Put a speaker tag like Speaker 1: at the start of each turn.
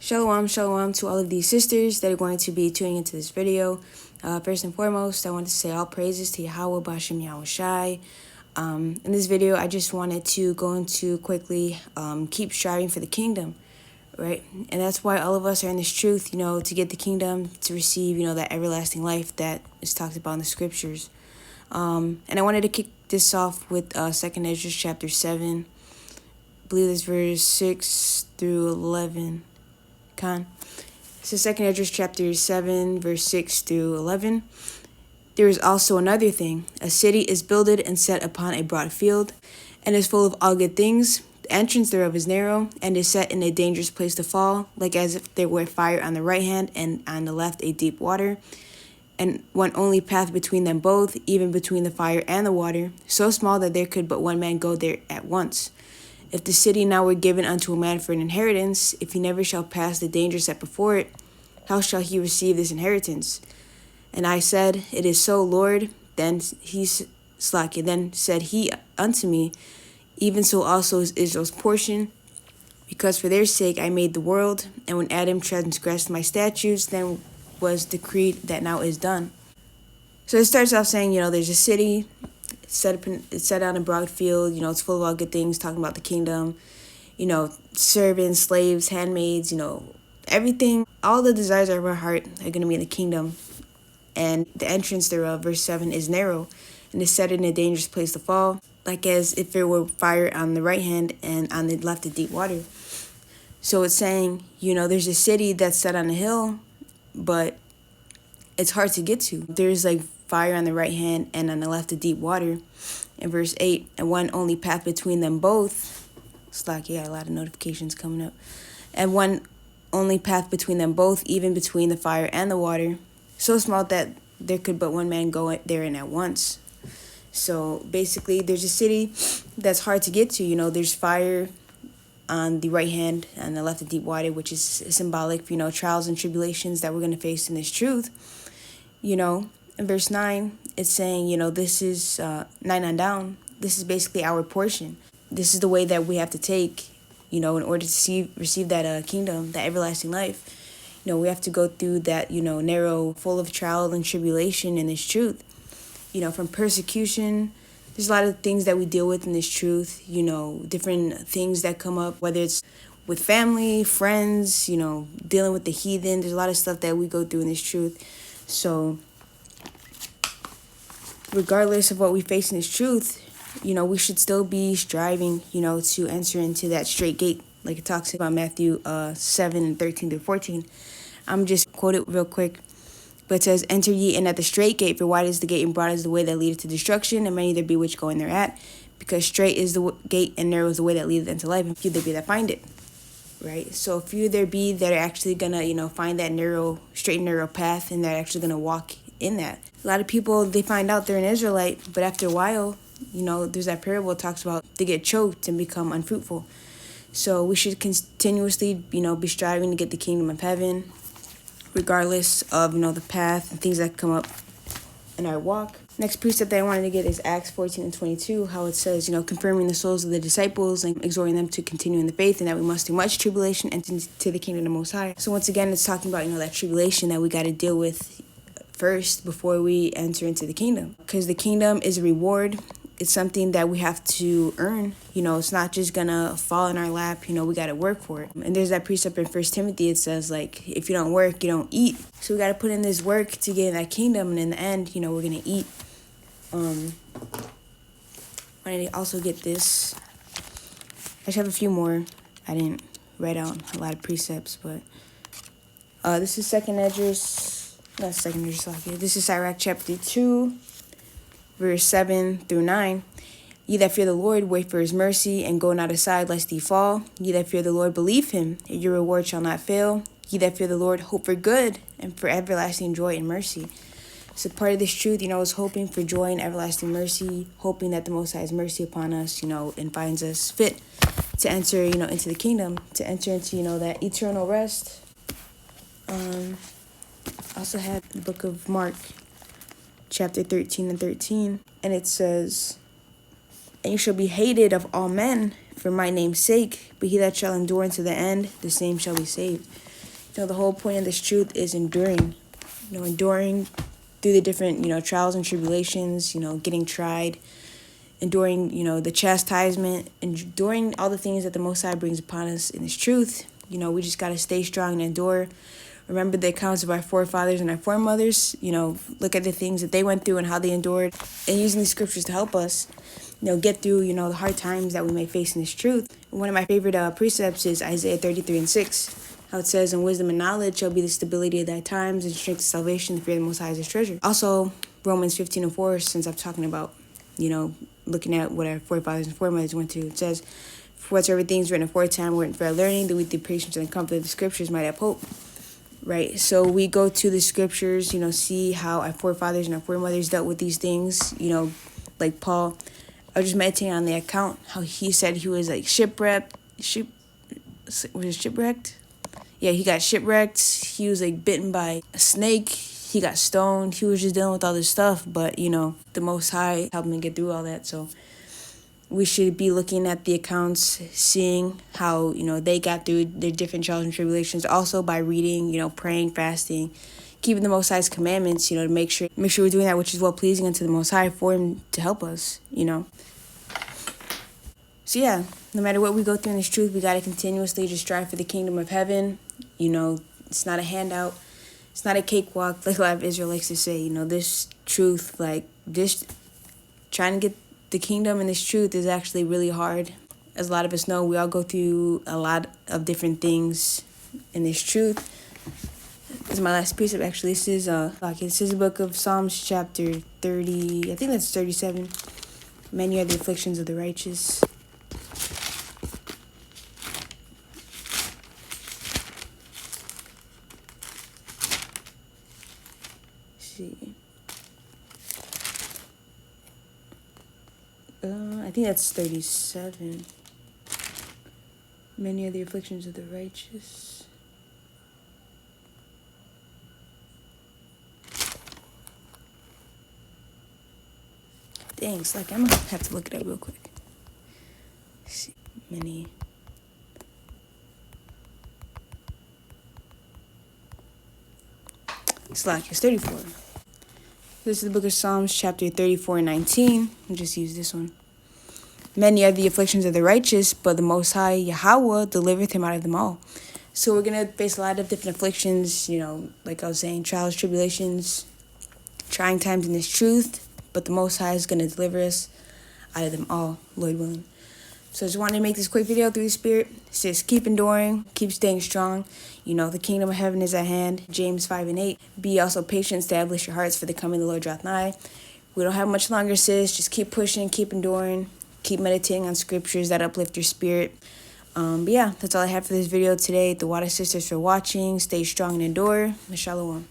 Speaker 1: Shalom, shalom to all of these sisters that are going to be tuning into this video. First and foremost, I want to say all praises to YAHAWAH, Bahasham, YAHAWASHI. In this video, I just wanted to go into quickly, keep striving for the kingdom, right? And that's why all of us are in this truth, to get the kingdom, to receive, that everlasting life that is talked about in the scriptures. And I wanted to kick this off with 2nd Ezra chapter 7. I believe this verse 6 through 11. So 2nd Ezra chapter 7, verse 6 through 11. There is also another thing. A city is builded and set upon a broad field, and is full of all good things. The entrance thereof is narrow, and is set in a dangerous place to fall, like as if there were fire on the right hand, and on the left a deep water, and one only path between them both, even between the fire and the water, so small that there could but one man go there at once. If the city now were given unto a man for an inheritance, if he never shall pass the danger set before it, how shall he receive this inheritance? And I said, It is so, Lord. Then said he unto me, Even so also is Israel's portion, because for their sake I made the world, and when Adam transgressed my statutes, then was decreed that now is done. So it starts off saying, there's a city. It's set on a broad field, it's full of all good things, talking about the kingdom, servants, slaves, handmaids, everything, all the desires of our heart are going to be in the kingdom. And the entrance thereof, verse 7, is narrow, and is set in a dangerous place to fall, like as if there were fire on the right hand and on the left a deep water. So it's saying, there's a city that's set on a hill, but it's hard to get to. There's like fire on the right hand and on the left a deep water. In verse 8, and one only path between them both. It's like, a lot of notifications coming up. And one only path between them both, even between the fire and the water, so small that there could but one man go therein at once. So basically, there's a city that's hard to get to. There's fire on the right hand and the left a deep water, which is symbolic, trials and tribulations that we're going to face in this truth. In verse 9, it's saying, this is 9 on down. This is basically our portion. This is the way that we have to take, in order to receive that kingdom, that everlasting life. We have to go through that, narrow, full of trial and tribulation in this truth. From persecution, there's a lot of things that we deal with in this truth, different things that come up, whether it's with family, friends, dealing with the heathen. There's a lot of stuff that we go through in this truth. So regardless of what we face in this truth, we should still be striving, to enter into that straight gate, like it talks about Matthew 7 and 13 through 14. I'm just quote it real quick. But it says, Enter ye in at the straight gate, for wide is the gate and broad is the way that leadeth to destruction, and many there be which go in thereat. Because straight is the gate and narrow is the way that leadeth unto life, and few there be that find it. Right? So few there be that are actually going to, find that straight and narrow path, and they're actually going to walk in that. A lot of people, they find out they're an Israelite, but after a while, there's that parable that talks about they get choked and become unfruitful. So we should continuously, be striving to get the kingdom of heaven, regardless of, the path and things that come up in our walk. Next precept that I wanted to get is Acts 14 and 22, how it says, confirming the souls of the disciples and exhorting them to continue in the faith, and that we must do much tribulation and to the kingdom of the Most High. So once again, it's talking about, that tribulation that we got to deal with first before we enter into the kingdom. Because the kingdom is a reward. It's something that we have to earn. It's not just gonna fall in our lap. We gotta work for it. And there's that precept in 1 Timothy. It says, if you don't work, you don't eat. So we gotta put in this work to get in that kingdom. And in the end, we're gonna eat. I wanted to also get this. I just have a few more. I didn't write out a lot of precepts, but this is 2nd Ezra. Not 2nd Ezra. This is Sirach chapter 2. Verse 7 through 9. Ye that fear the Lord, wait for his mercy, and go not aside lest ye fall. Ye that fear the Lord, believe him, and your reward shall not fail. Ye that fear the Lord, hope for good, and for everlasting joy and mercy. So part of this truth, is hoping for joy and everlasting mercy, hoping that the Most High has mercy upon us, and finds us fit to enter, into the kingdom, to enter into, that eternal rest. Also had the book of Mark, chapter 13 and 13, and it says, And you shall be hated of all men for my name's sake, but he that shall endure unto the end, the same shall be saved. The whole point of this truth is enduring. Enduring through the different, trials and tribulations, getting tried, enduring, the chastisement, enduring all the things that the Most High brings upon us in this truth. We just got to stay strong and endure. Remember the accounts of our forefathers and our foremothers. Look at the things that they went through and how they endured, and using these scriptures to help us, get through, the hard times that we may face in this truth. One of my favorite precepts is Isaiah 33:6. How it says, "And wisdom and knowledge shall be the stability of thy times, and strength of salvation, the fear of the Most High is his treasure." Also, Romans 15:4, since I'm talking about, looking at what our forefathers and foremothers went through, it says, "For whatsoever things written aforetime were written for our learning, that we through patience and comfort of the scriptures might have hope." Right? So we go to the scriptures, see how our forefathers and our foremothers dealt with these things, like Paul. I was just meditating on the account, how he said he was like shipwrecked. Yeah, he got shipwrecked. He was like bitten by a snake. He got stoned. He was just dealing with all this stuff. But, the Most High helped him get through all that. So we should be looking at the accounts, seeing how, they got through their different trials and tribulations. Also by reading, praying, fasting, keeping the Most High's commandments, to make sure we're doing that which is well-pleasing unto the Most High for him to help us, So yeah, no matter what we go through in this truth, we got to continuously just strive for the kingdom of heaven. It's not a handout. It's not a cakewalk, like a lot of Israel likes to say. This truth, like this, trying to get the kingdom and this truth is actually really hard. As a lot of us know, we all go through a lot of different things in this truth. This is my last precept, actually. This is the book of Psalms, chapter 30. I think that's 37. Many are the afflictions of the righteous. I think that's 37. Many are the afflictions of the righteous. Dang, it's like I'm gonna have to look it up real quick. Let's see, many. It's 34. This is the book of Psalms, chapter 34:19. We'll just use this one. Many are the afflictions of the righteous, but the Most High, YAHAWAH, delivereth him out of them all. So we're going to face a lot of different afflictions, like I was saying, trials, tribulations, trying times in this truth, but the Most High is going to deliver us out of them all, Lord willing. So I just wanted to make this quick video through the Spirit. It says, keep enduring, keep staying strong. The kingdom of heaven is at hand. James 5:8. Be also patient, establish your hearts, for the coming of the Lord draweth nigh. We don't have much longer, sis. Just keep pushing, keep enduring, keep meditating on scriptures that uplift your spirit. But yeah, that's all I have for this video today. The Water Sisters for watching. Stay strong and endure. Shalom.